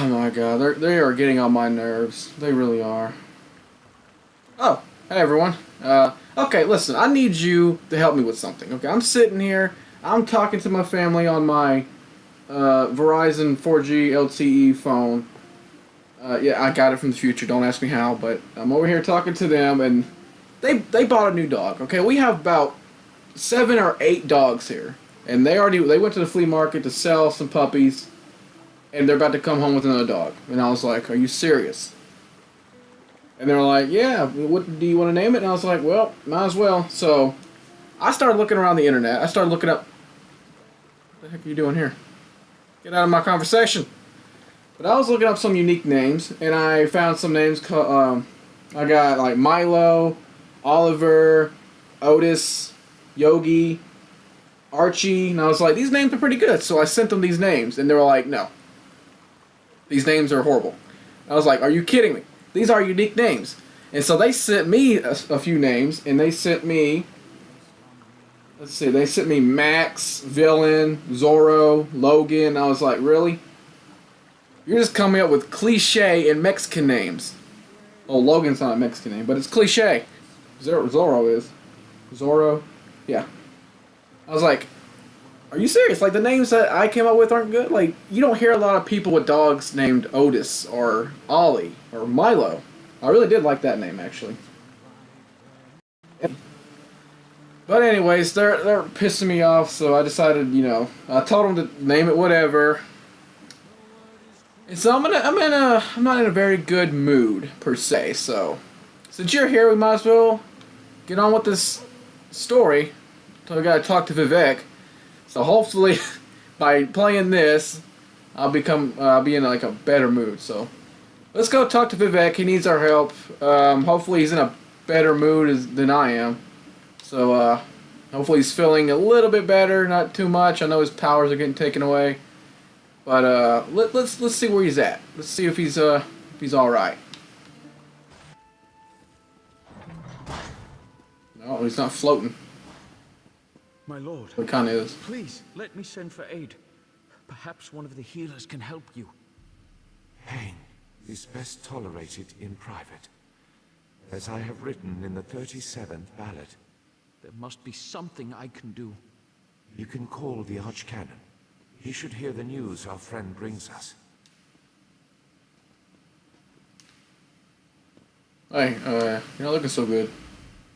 Oh my god, they are getting on my nerves. They really are. Oh, hey everyone. Okay, listen, I need you to help me with something. Okay, I'm sitting here, I'm talking to my family on my Verizon 4G LTE phone. Yeah, I got it from the future. Don't ask me how, but I'm over here talking to them, and they bought a new dog. Okay, we have about 7 or 8 dogs here, and they went to the flea market to sell some puppies, and they're about to come home with another dog. And I was like, "Are you serious?" And they're like, "Yeah, what do you want to name it?" And I was like, "Well, might as well." So I started looking around the internet. I started looking up. What the heck are you doing here? Get out of my conversation. But I was looking up some unique names, and I found some names. I got like Milo, Oliver, Otis, Yogi, Archie, and I was like, these names are pretty good. So I sent them these names, and they were like, no, these names are horrible. I was like, are you kidding me? These are unique names. And so they sent me a few names, and they sent me, let's see, they sent me Max, Villain, Zorro, Logan. I was like, really? You're just coming up with cliche and Mexican names. Oh, Logan's not a Mexican name, but it's cliche. Zorro is. Zorro? Yeah. I was like, are you serious? Like, the names that I came up with aren't good? Like, you don't hear a lot of people with dogs named Otis or Ollie or Milo. I really did like that name, actually. But anyways, they're pissing me off, so I decided, I told them to name it whatever. And so I'm not in a very good mood per se. So since you're here, we might as well get on with this story. So we gotta talk to Vivek. So hopefully, by playing this, I'll be in like a better mood. So let's go talk to Vivek. He needs our help. Hopefully he's in a better mood than I am. So hopefully he's feeling a little bit better, not too much. I know his powers are getting taken away. But let's see where he's at. Let's see if he's all right. No, he's not floating. My lord, He kind of is. please let me send for aid. Perhaps one of the healers can help you. Pain is best tolerated in private, as I have written in the 37th ballad. There must be something I can do. You can call the Archcanon. He should hear the news our friend brings us. Hey, you're not looking so good.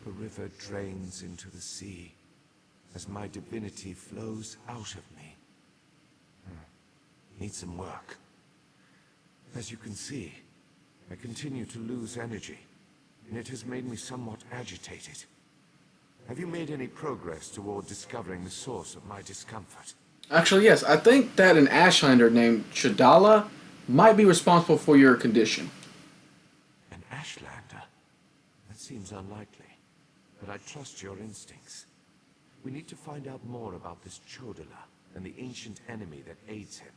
The river drains into the sea, as my divinity flows out of me. Need some work. As you can see, I continue to lose energy, and it has made me somewhat agitated. Have you made any progress toward discovering the source of my discomfort? Actually, yes. I think that an Ashlander named Chidala might be responsible for your condition. An Ashlander? That seems unlikely, but I trust your instincts. We need to find out more about this Chodala and the ancient enemy that aids him.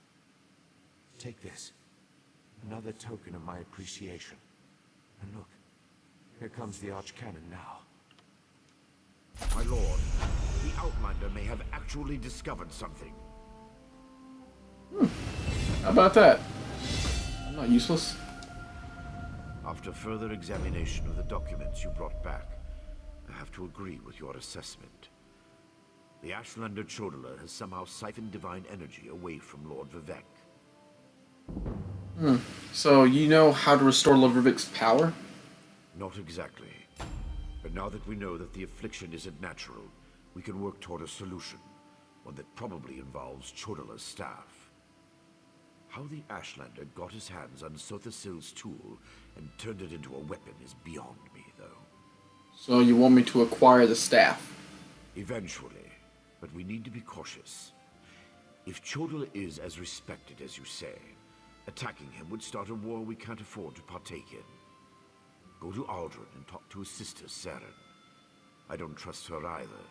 Take this. Another token of my appreciation. And look, here comes the Archcanon now. My lord, the Outlander may have actually discovered something. How about that? I'm not useless. After further examination of the documents you brought back, I have to agree with your assessment. The Ashlander Chodala has somehow siphoned divine energy away from Lord Vivek. So you know how to restore Lord Vivek's power? Not exactly. But now that we know that the affliction isn't natural, we can work toward a solution. One that probably involves Chodala's staff. How the Ashlander got his hands on Sothasil's tool and turned it into a weapon is beyond me, though. So you want me to acquire the staff? Eventually, but we need to be cautious. If Chodala is as respected as you say, attacking him would start a war we can't afford to partake in. Go to Aldrin and talk to his sister, Seryn. I don't trust her either,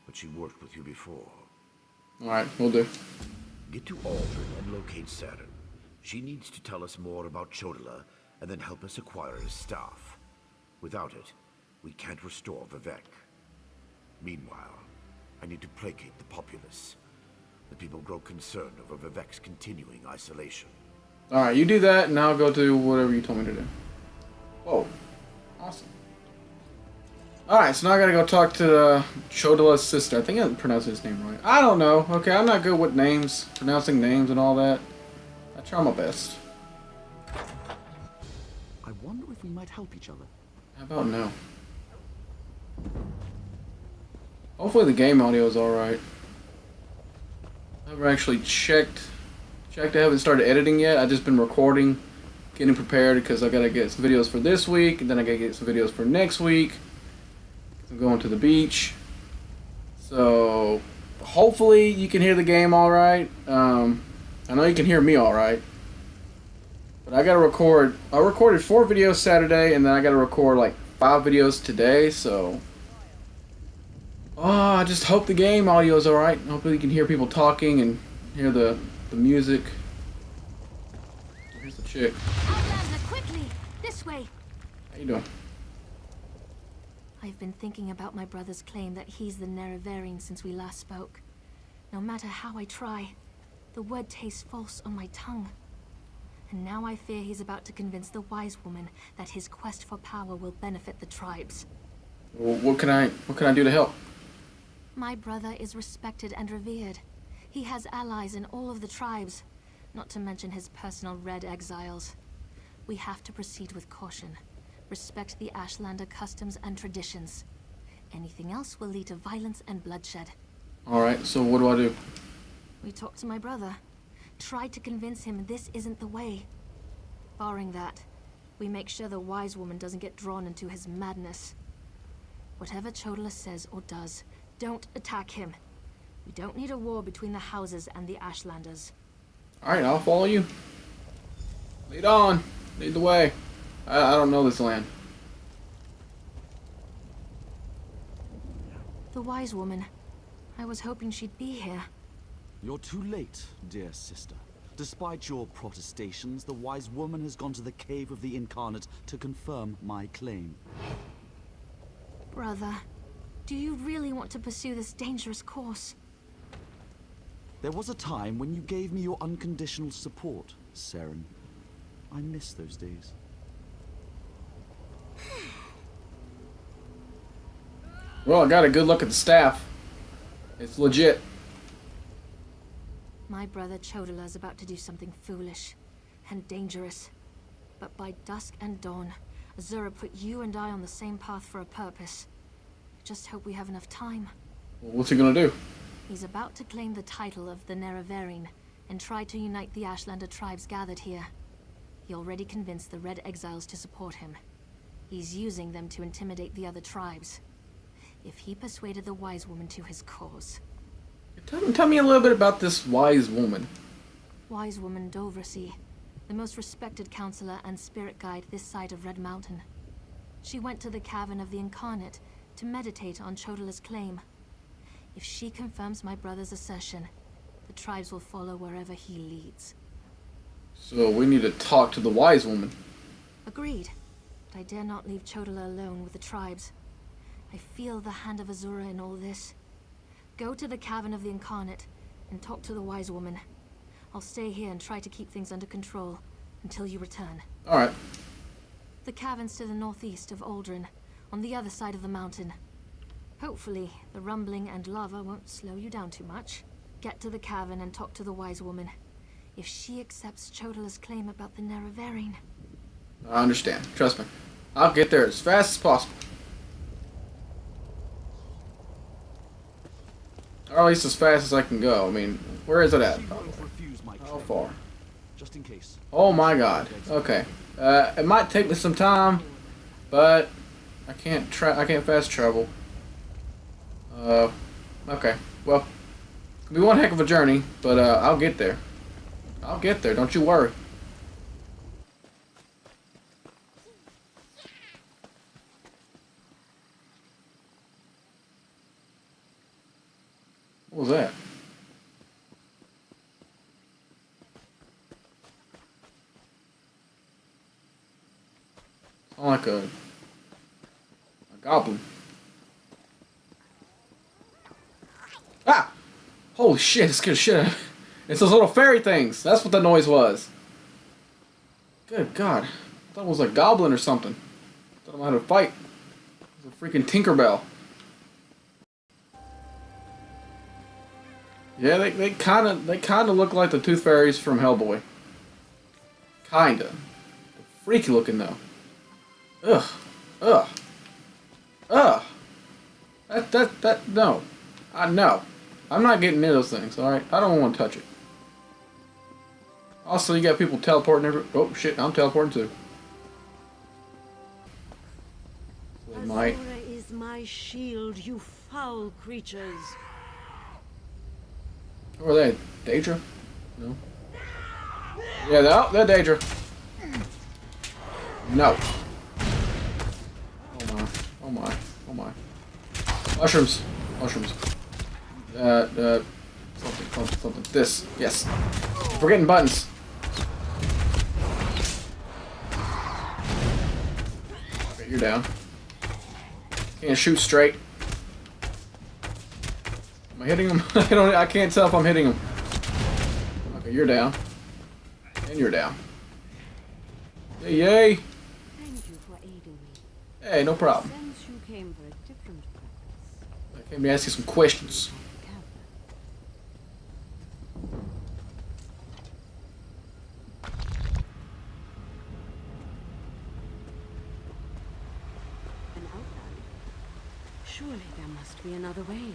but she worked with you before. Alright, we'll do. Get to Aldrin and locate Seryn. She needs to tell us more about Chodala, and then help us acquire his staff. Without it, we can't restore Vivek. Meanwhile, I need to placate the populace. The people grow concerned over Vivek's continuing isolation. Alright, you do that, and I'll go do whatever you told me to do. Whoa. Awesome. Alright, so now I gotta go talk to Chodela's sister. I think I pronounced his name right. I don't know. Okay, I'm not good with names, pronouncing names and all that. I try my best. I wonder if we might help each other. How about no? Hopefully the game audio is alright. I haven't actually checked. I haven't started editing yet. I've just been recording, getting prepared because I gotta get some videos for this week, and then I gotta get some videos for next week. I'm going to the beach. So hopefully you can hear the game alright. I know you can hear me alright. But I gotta record. I recorded 4 videos Saturday, and then I gotta record like 5 videos today, so I just hope the game audio is alright. Hopefully you can hear people talking and hear the music. Here's the chick. Outlander, quickly! This way! How you doing? I've been thinking about my brother's claim that he's the Nerevarine since we last spoke. No matter how I try, the word tastes false on my tongue. And now I fear he's about to convince the wise woman that his quest for power will benefit the tribes. Well, what can I do to help? My brother is respected and revered. He has allies in all of the tribes, not to mention his personal Red Exiles. We have to proceed with caution. Respect the Ashlander customs and traditions. Anything else will lead to violence and bloodshed. Alright, so what do I do? We talked to my brother. Tried to convince him this isn't the way. Barring that, we make sure the wise woman doesn't get drawn into his madness. Whatever Chodela says or does, don't attack him. We don't need a war between the houses and the Ashlanders. Alright, I'll follow you. Lead on. Lead the way. I don't know this land. The wise woman. I was hoping she'd be here. You're too late, dear sister. Despite your protestations, the wise woman has gone to the cave of the incarnate to confirm my claim. Brother, do you really want to pursue this dangerous course? There was a time when you gave me your unconditional support, Seryn. I miss those days. Well, I got a good look at the staff. It's legit. My brother Chodela is about to do something foolish and dangerous. But by dusk and dawn, Azura put you and I on the same path for a purpose. Just hope we have enough time. Well, what's he gonna do? He's about to claim the title of the Nerevarine and try to unite the Ashlander tribes gathered here. He already convinced the Red Exiles to support him. He's using them to intimidate the other tribes. If he persuaded the wise woman to his cause. Tell me a little bit about this wise woman. Wise woman Dovrasi, the most respected counselor and spirit guide this side of Red Mountain. She went to the Cavern of the Incarnate to meditate on Chodela's claim. If she confirms my brother's assertion, the tribes will follow wherever he leads. So we need to talk to the wise woman. Agreed, but I dare not leave Chodela alone with the tribes. I feel the hand of Azura in all this. Go to the Cavern of the Incarnate and talk to the wise woman. I'll stay here and try to keep things under control until you return. Alright. The cavern's to the northeast of Aldrin, on the other side of the mountain. Hopefully, the rumbling and lava won't slow you down too much. Get to the cavern and talk to the wise woman. If she accepts Chodela's claim about the Nerevarine. I understand. Trust me. I'll get there as fast as possible. Or at least as fast as I can go. I mean, where is it at? She won't refuse my How claim. far? Just in case. Oh my god. Okay. It might take me some time, but I can't fast travel. Okay. Well, it'll be one heck of a journey, but I'll get there. I'll get there, don't you worry. What was that? Sound like a goblin. Ah! Holy shit, it scared the shit out of me. It's those little fairy things. That's what the noise was. Good God. I thought it was a goblin or something. I thought I might have to fight. It was a freaking Tinkerbell. Yeah, they kinda look like the Tooth Fairies from Hellboy. Kinda. Freaky looking though. Ugh. Ugh. Ugh. No. No. I'm not getting near those things, alright? I don't want to touch it. Also, you got people teleporting every... Oh, shit, I'm teleporting too. They might. Azura is my shield, you foul creatures. Who are they? Daedra? No. Yeah, they're Daedra. No. Oh my. Oh my. Oh my. Mushrooms. Mushrooms. Something. This. Yes. I'm forgetting buttons. Okay, you're down. Can't shoot straight. Am I hitting him? I can't tell if I'm hitting him. Okay, you're down. And you're down. Yay! Thank you for aiding me. Hey, no problem. Since you came for a different purpose. I came to ask you some questions. An outline? Surely there must be another way.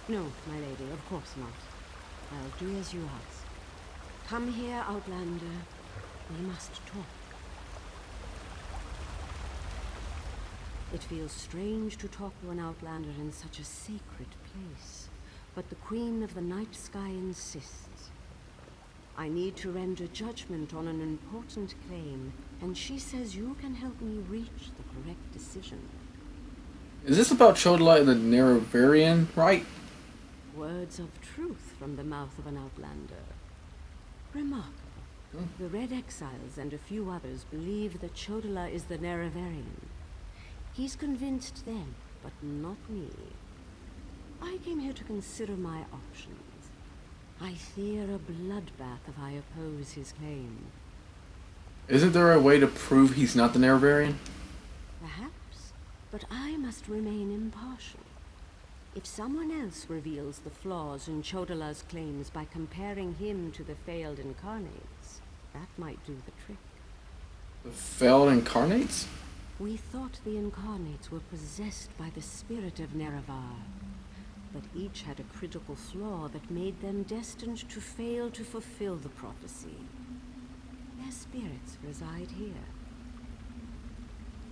No, my lady, of course not. I'll do as you ask. Come here, Outlander. We must talk. It feels strange to talk to an Outlander in such a sacred place, but the Queen of the Night Sky insists. I need to render judgment on an important claim, and she says you can help me reach the correct decision. Is this about Chodala the Nerevarine, right? Words of truth from the mouth of an Outlander. Remarkable. The Red Exiles and a few others believe that Chodala is the Nerevarine. He's convinced them, but not me. I came here to consider my options. I fear a bloodbath if I oppose his claim. Isn't there a way to prove he's not the Nerevarine? Perhaps, but I must remain impartial. If someone else reveals the flaws in Chodala's claims by comparing him to the failed incarnates, that might do the trick. The failed incarnates? We thought the incarnates were possessed by the spirit of Nerevar, but each had a critical flaw that made them destined to fail to fulfill the prophecy. Their spirits reside here.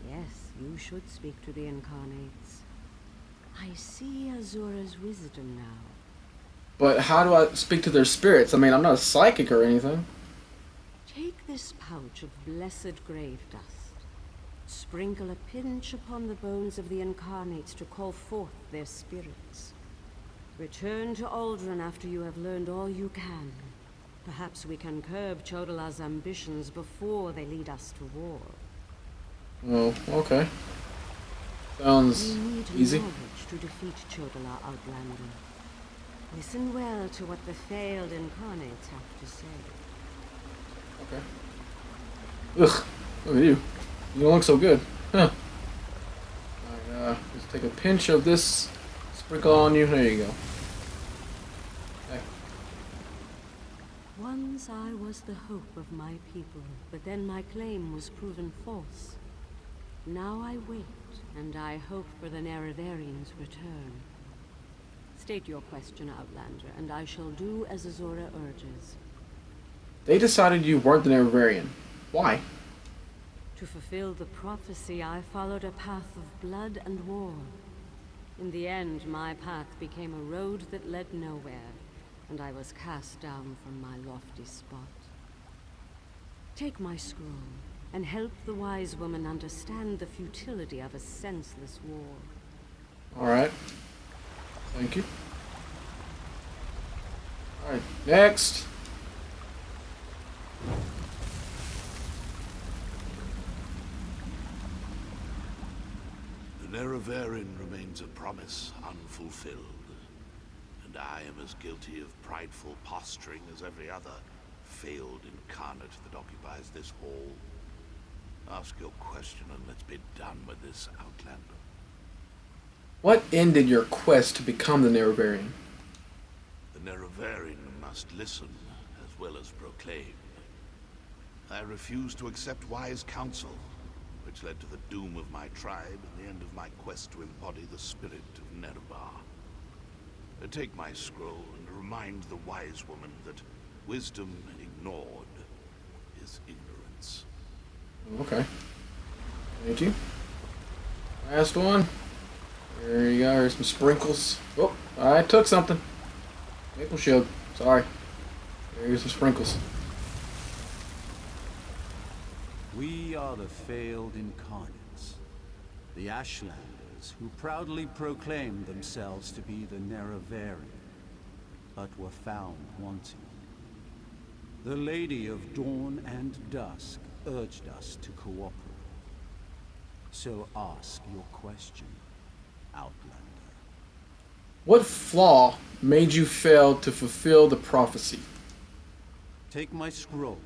Yes, you should speak to the incarnates. I see Azura's wisdom now. But how do I speak to their spirits? I mean, I'm not a psychic or anything. Take this pouch of blessed grave dust. Sprinkle a pinch upon the bones of the incarnates to call forth their spirits. Return to Aldrin after you have learned all you can. Perhaps we can curb Chodala's ambitions before they lead us to war. Oh, okay. Sounds We need easy. knowledge to defeat Chodala, Outlander. Listen well to what the failed incarnates have to say. Okay. Ugh, look at you. You don't look so good. Huh. Alright, just take a pinch of this, sprinkle on you. There you go. Okay. Once I was the hope of my people, but then my claim was proven false. Now I wait, and I hope for the Nerevarines' return. State your question, Outlander, and I shall do as Azura urges. They decided you weren't the Nerevarine. Why? To fulfill the prophecy, I followed a path of blood and war. In the end, my path became a road that led nowhere, and I was cast down from my lofty spot. Take my scroll, and help the wise woman understand the futility of a senseless war. Alright. Thank you. Alright, next. The Nerevarine remains a promise unfulfilled, and I am as guilty of prideful posturing as every other, failed incarnate that occupies this hall? Ask your question and let's be done with this, Outlander. What ended your quest to become the Nerevarine? The Nerevarine must listen as well as proclaim. I refused to accept wise counsel, which led to the doom of my tribe and the end of my quest to embody the spirit of Nerevar. Take my scroll and remind the wise woman that wisdom ignored is ignorance. Okay. Thank you. Last one. There you go. Here's some sprinkles. Oh, I took something. Maple shield. Sorry. Here's some sprinkles. We are the failed incarnates, the Ashlanders who proudly proclaimed themselves to be the Nerevarine, but were found wanting. The Lady of Dawn and Dusk urged us to cooperate. So ask your question, Outlander. What flaw made you fail to fulfill the prophecy? Take my scroll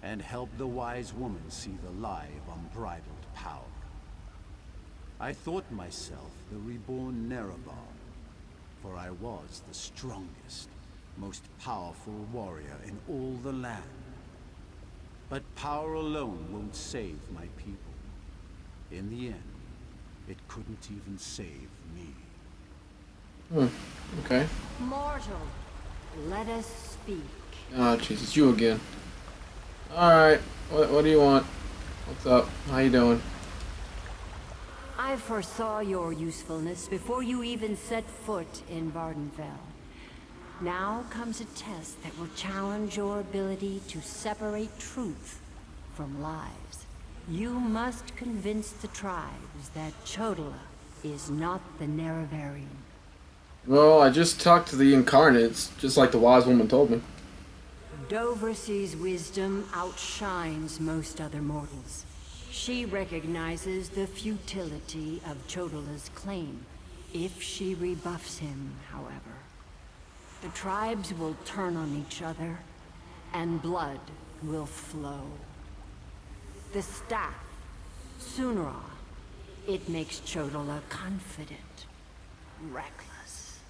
and help the wise woman see the lie of unbridled power. I thought myself the reborn Nerevar, for I was the strongest, most powerful warrior in all the land. But power alone won't save my people. In the end, it couldn't even save me. Okay. Mortal, let us speak. Oh, Jesus, you again. Alright, what do you want? What's up? How you doing? I foresaw your usefulness before you even set foot in Vardenfell. Now comes a test that will challenge your ability to separate truth from lies. You must convince the tribes that Chodola is not the Nerevarine. Well, I just talked to the incarnates, just like the wise woman told me. Doversee's wisdom outshines most other mortals. She recognizes the futility of Chodola's claim. If she rebuffs him, however, the tribes will turn on each other, and blood will flow. The staff, Sunra, it makes Chodola confident, reckless.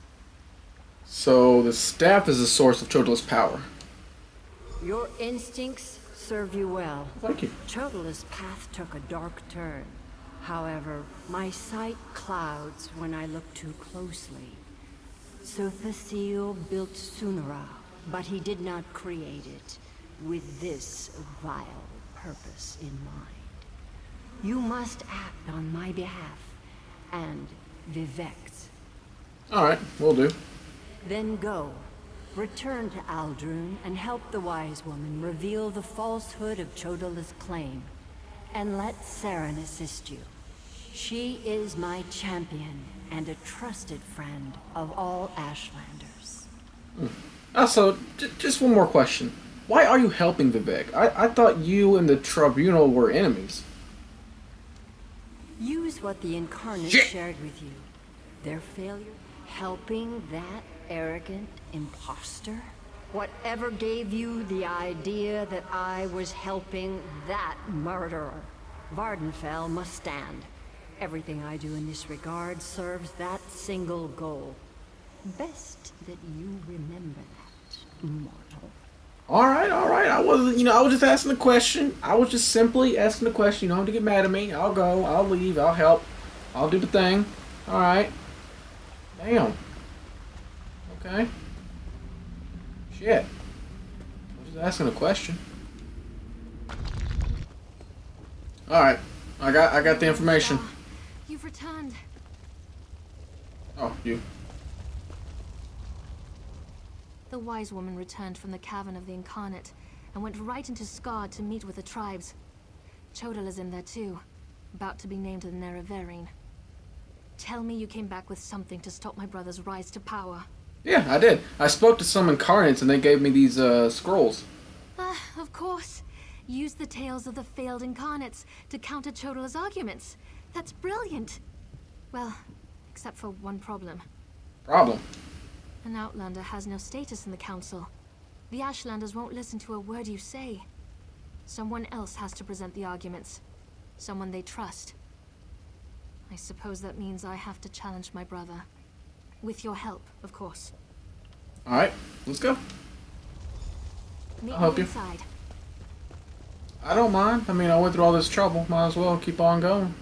So the staff is the source of Chodola's power. Your instincts serve you well. Thank you. Chodola's path took a dark turn. However, my sight clouds when I look too closely. Sothasil built Sunra, but he did not create it with this vile purpose in mind. You must act on my behalf, and Vivec's. Alright, will do. Then go. Return to Aldrun and help the wise woman reveal the falsehood of Chodola's claim. And let Seryn assist you. She is my champion and a trusted friend of all Ashlanders. Also, just one more question. Why are you helping Vivek? I thought you and the Tribunal were enemies. Use what the Incarnate Shit. shared with you. Their failure? Helping that arrogant imposter? Whatever gave you the idea that I was helping that murderer? Vardenfell must stand. Everything I do in this regard serves that single goal. Best that you remember that, mortal. Alright. I wasn't, I was just asking a question. I was just simply asking a question. You don't have to get mad at me. I'll go, I'll leave, I'll help. I'll do the thing. Alright. Damn. Okay. Shit. I was just asking a question. Alright. I got the information. You've returned. Oh, you. The wise woman returned from the cavern of the Incarnate and went right into Scar to meet with the tribes. Chodola's in there too, about to be named the Nerevarine. Tell me you came back with something to stop my brother's rise to power. Yeah, I did. I spoke to some incarnates and they gave me these scrolls. Of course. Use the tales of the failed incarnates to counter Chodola's arguments. That's brilliant. Well, except for one problem. Problem. An Outlander has no status in the Council. The Ashlanders won't listen to a word you say. Someone else has to present the arguments. Someone they trust. I suppose that means I have to challenge my brother. With your help, of course. Alright, let's go. Meet I'll help me you. inside. I don't mind. I mean, I went through all this trouble. Might as well keep on going.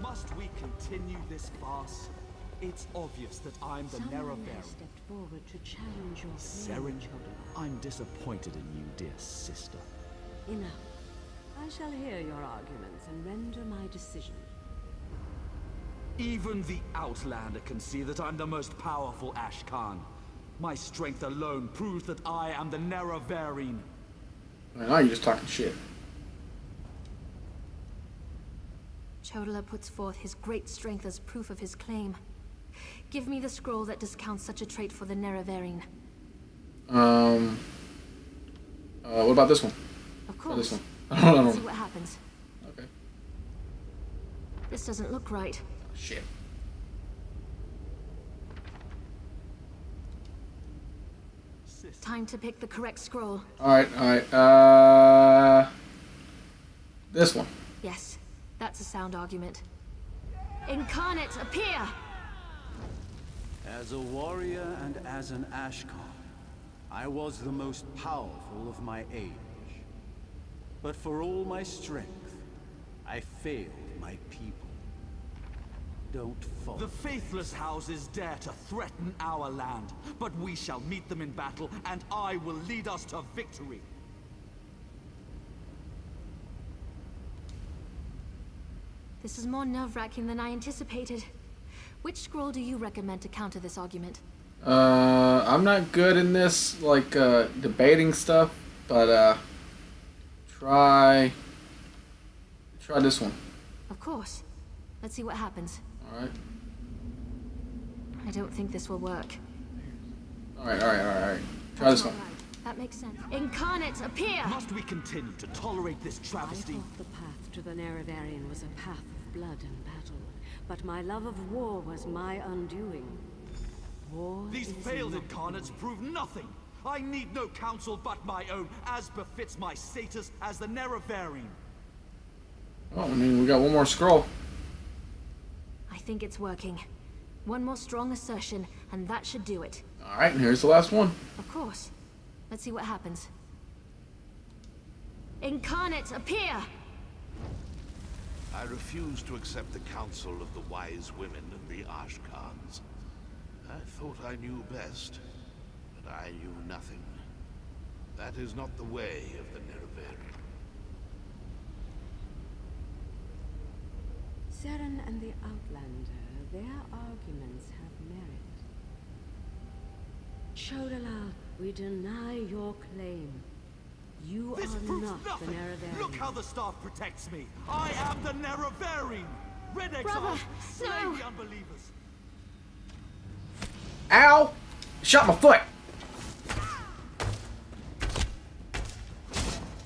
Must we continue this farce? It's obvious that I'm the Someone has Nerevarine. stepped forward to challenge your Seryn, claim, Chodala. I'm disappointed in you, dear sister. Enough. I shall hear your arguments and render my decision. Even the Outlander can see that I'm the most powerful Ash Khan. My strength alone proves that I am the Nerevarine. Now you're just talking shit. Chodala puts forth his great strength as proof of his claim. Give me the scroll that discounts such a trait for the Nerevarine. What about this one? Of Or course. this one? I don't Let's see know. what happens. Okay. This doesn't look right. Shit. Time to pick the correct scroll. Alright, alright. This one. Yes, that's a sound argument. Incarnate, appear! As a warrior and as an Ashkar, I was the most powerful of my age. But for all my strength, I failed my people. Don't fall. The faithless houses dare to threaten our land, but we shall meet them in battle, and I will lead us to victory. This is more nerve-wracking than I anticipated. Which scroll do you recommend to counter this argument? I'm not good in this, like, debating stuff, but, try this one. Of course. Let's see what happens. Alright. I don't think this will work. Alright. Try That's this one. not right. That makes sense. Incarnate, appear! Must we continue to tolerate this I travesty? thought the path to the Nerevarine was a path of blood and battle, but my love of war was my undoing. War These is failed not incarnates prove nothing. I need no counsel but my own, as befits my status as the Nerevarine. Oh, I mean, we got one more scroll. I think it's working. One more strong assertion, and that should do it. Alright, and here's the last one. Of course. Let's see what happens. Incarnate, appear! I refuse to accept the counsel of the wise women of the Ashkans. I thought I knew best, but I knew nothing. That is not the way of the Nerevarine. Seryn and the Outlander, their arguments have merit. Chodala, we deny your claim. You This are proves not nothing. the Nerevarine. Look how the staff protects me. I am the Nerevarine. Red Brother, Exiles, slay no. the unbelievers. Ow! Shot my foot!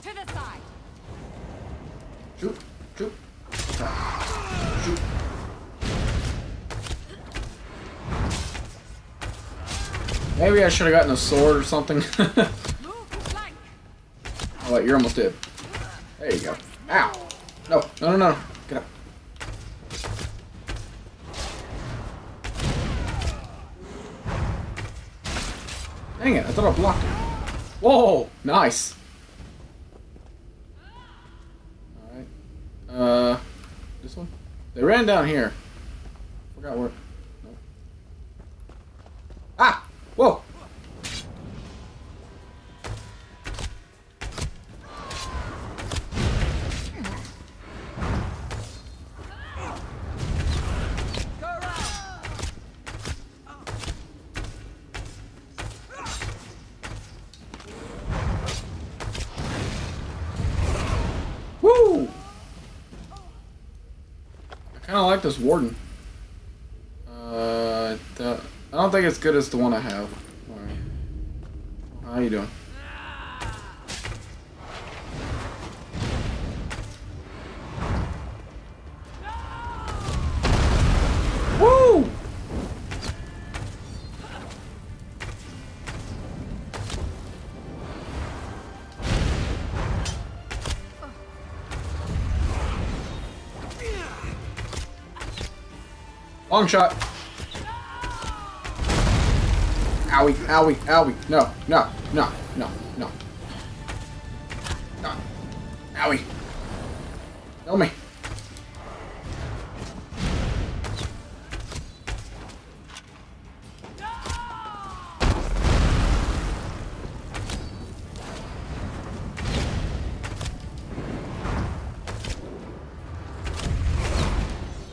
To the side! Shoot. Shoot. Shoot. Maybe I should have gotten a sword or something. Oh wait, you're almost dead. There you go. Ow! No. Get up. Dang it, I thought I blocked it. Whoa! Nice! Alright. This one? They ran down here. Forgot where. No. Ah! Whoa! Woo! I kind of like this warden. I don't think it's good as the one I have. Alright. How you doing? Long shot. Owie, owie, owie. No, no, no, no, no. No. Owie. Kill me.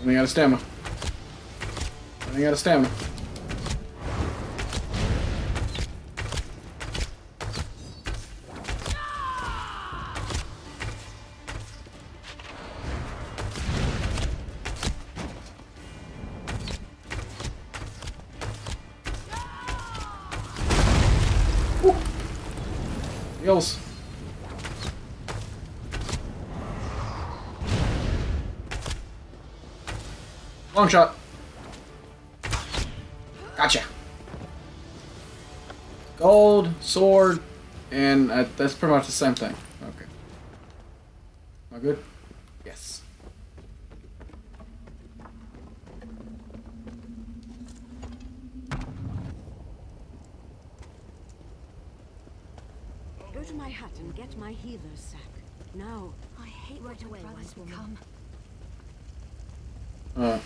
Running out of stamina. Running out of stamina. Woo. Heals. Long shot. Gotcha. Gold, sword, and that's pretty much the same thing. Okay. Am I good? Yes. Go to my hut and get my healer's sack. Now. I hate what my brother's become.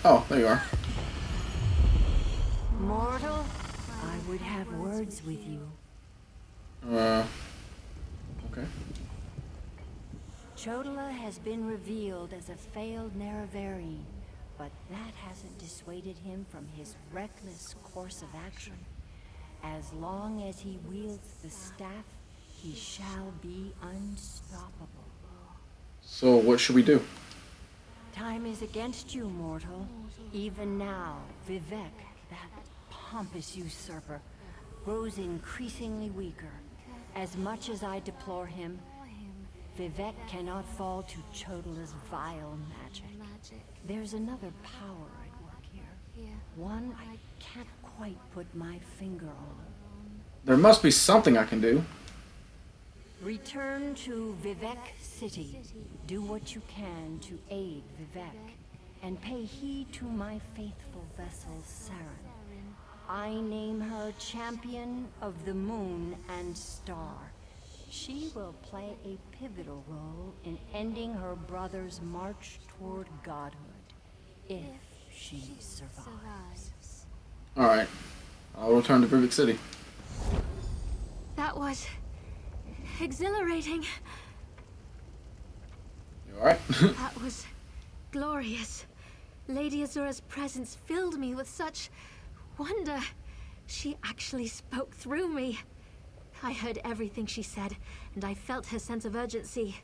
Oh, there you are. Mortal, I would have words with you. Okay. Chodola has been revealed as a failed Nerevarine, but that hasn't dissuaded him from his reckless course of action. As long as he wields the staff, he shall be unstoppable. So what should we do? Time is against you, mortal. Even now, Vivek, that pompous usurper, grows increasingly weaker. As much as I deplore him, Vivek cannot fall to Chodola's vile magic. There's another power at work here. One I can't quite put my finger on. There must be something I can do. Return to Vivek City. Do what you can to aid Vivek, and pay heed to my faithful vessel, Seryn. I name her Champion of the Moon and Star. She will play a pivotal role in ending her brother's march toward godhood, if she survives. Alright. I'll return to Vivek City. That was exhilarating. You alright? That was glorious. Lady Azura's presence filled me with such wonder. She actually spoke through me. I heard everything she said, and I felt her sense of urgency.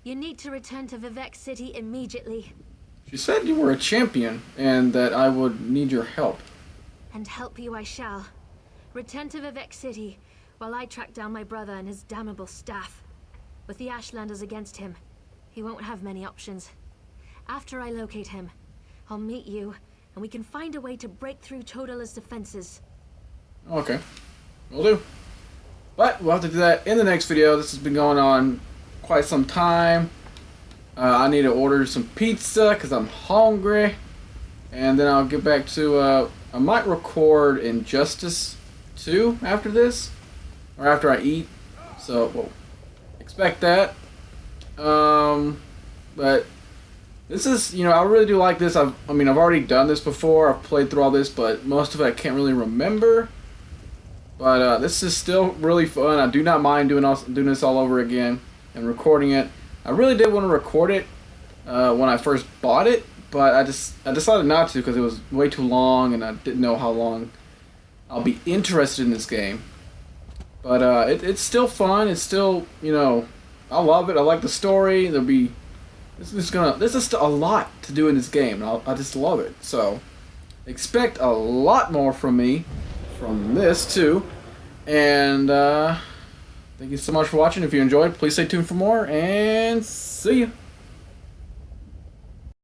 You need to return to Vivek City immediately. She said you were a champion, and that I would need your help. And help you I shall. Return to Vivek City, while I track down my brother and his damnable staff. With the Ashlanders against him, he won't have many options. After I locate him, I'll meet you, and we can find a way to break through Chodola's defenses. Okay. Will do. But we'll have to do that in the next video. This has been going on quite some time. I need to order some pizza because I'm hungry. And then I'll get back to... I might record Injustice 2 after this. Or after I eat. So, well, expect that. But this is, you know, I really do like this. I mean, I've already done this before. I've played through all this, but most of it I can't really remember. But this is still really fun. I do not mind doing this all over again and recording it. I really did want to record it when I first bought it, but I decided not to because it was way too long and I didn't know how long I'll be interested in this game. But it's still fun. It's still, you know, I love it. I like the story. This is a lot to do in this game. I just love it. So expect a lot more from me from this too. And thank you so much for watching. If you enjoyed, please stay tuned for more, and see ya.